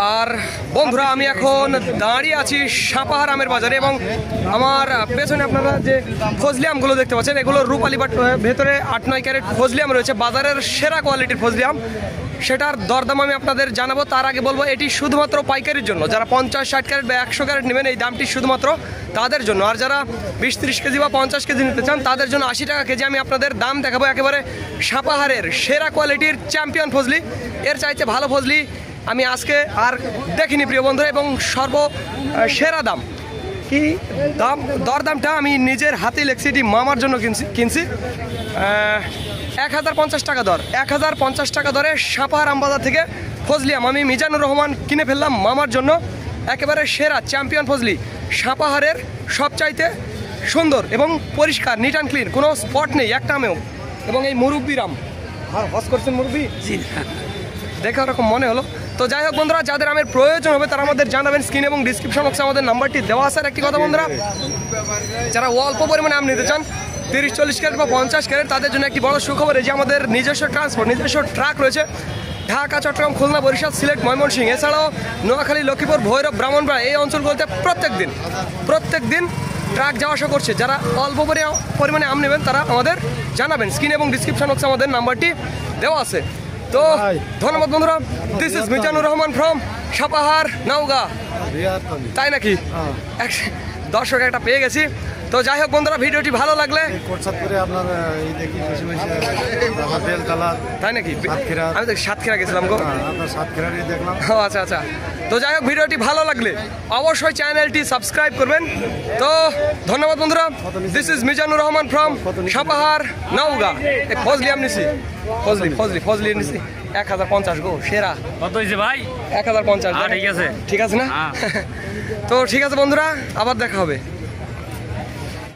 আর বন্ধুরা আমি এখন দাঁড়িয়ে আছি সাপাহার আমের বাজারে এবং আমার পেছনে আপনারা যে ফজলি আমগুলো দেখতে পাচ্ছেন এগুলো রূপালী বাট ভেতরে 8-9 ক্যারেট ফজলি আম রয়েছে, বাজারের সেরা কোয়ালিটির ফজলি আম। সেটার দরদাম আমি আপনাদের জানাবো। তার আগে বলবো এটি শুধুমাত্র পাইকারির জন্য, যারা 50-60 ক্যারেট বা 100 ক্যারেট নেবেন এই দামটি শুধুমাত্র তাদের জন্য। আর যারা 20-30 কেজি বা 50 কেজি নিতে চান তাদের জন্য 80 টাকা কেজি আমি আপনাদের দাম দেখাবো। একেবারে সাপাহারের সেরা কোয়ালিটির চ্যাম্পিয়ন ফজলি, এর চাইতে ভালো ফজলি আমি আজকে আর দেখিনি প্রিয় বন্ধুরা। এবং সেরা দাম কি দাম, দরদামটা আমি নিজের হাতে লিখছি, এটি মামার জন্য কিনছি 1050 টাকা দর। 1050 টাকা দরে সাপাহার আমবাজার থেকে ফজলি আম আমি মিজানুর রহমান কিনে ফেললাম মামার জন্য। একেবারে সেরা চ্যাম্পিয়ন ফজলি, সাপাহারের সবচাইতে সুন্দর এবং পরিষ্কার, নিট অ্যান্ড ক্লিন, কোনো স্পট নেই একটা আমেও। এবং এই মুরব্বির আম, হস করছেন মুরব্বি, জি দেখে ওরকম মনে হলো। তো যাই হোক বন্ধুরা, যাদের আমের প্রয়োজন হবে তারা আমাদের জানাবেন, স্ক্রিন এবং ডিসক্রিপশন বক্সে আমাদের নাম্বারটি দেওয়া আছে। আর একটি কথা বন্ধুরা, যারা অল্প পরিমাণে আম নিতে চান 30-40 ক্যারেট বা 50 ক্যারেট তাদের জন্য একটি বড় সুখবর, এই যে আমাদের নিজস্ব ট্রান্সপোর্ট, নিজস্ব ট্রাক রয়েছে ঢাকা, চট্টগ্রাম, খুলনা, বরিশাল, সিলেট, ময়মনসিংহ, এছাড়াও নোয়াখালী, লক্ষ্মীপুর, ভৈরব, ব্রাহ্মণবাড়িয়া এই অঞ্চলগুলোতে প্রত্যেক দিন ট্রাক যাওয়া আসা করছে। যারা অল্প পরিমাণে আম নেবেন তারা আমাদের জানাবেন, স্ক্রিন এবং ডিসক্রিপশন বক্সে আমাদের নাম্বারটি দেওয়া আছে। তো ধন্যবাদ বন্ধুরা, this is Mizanur Rahman from Sapahar Naogaon. তাই নাকি? দর্শক একটা পেয়ে গেছি। তো যাই হোক বন্ধুরা, ভিডিওটি ভালো লাগলে তাই নাকি? আমি তো সাতক্ষীরা গেছিলাম গো। আচ্ছা আচ্ছা। তো যাই হোক, ভিডিওটি ভালো লাগলে অবশ্যই চ্যানেলটি সাবস্ক্রাইব করবেন। তো ধন্যবাদ বন্ধুরা, this is Mizanur Rahman from Sapahar Naogaon. Fazli আম নিছি, ফজলি নিছি 1050 গো, সেরা। কত হয়েছে ভাই? 1050। ঠিক আছে, ঠিক আছে না? তো ঠিক আছে বন্ধুরা, আবার দেখা হবে।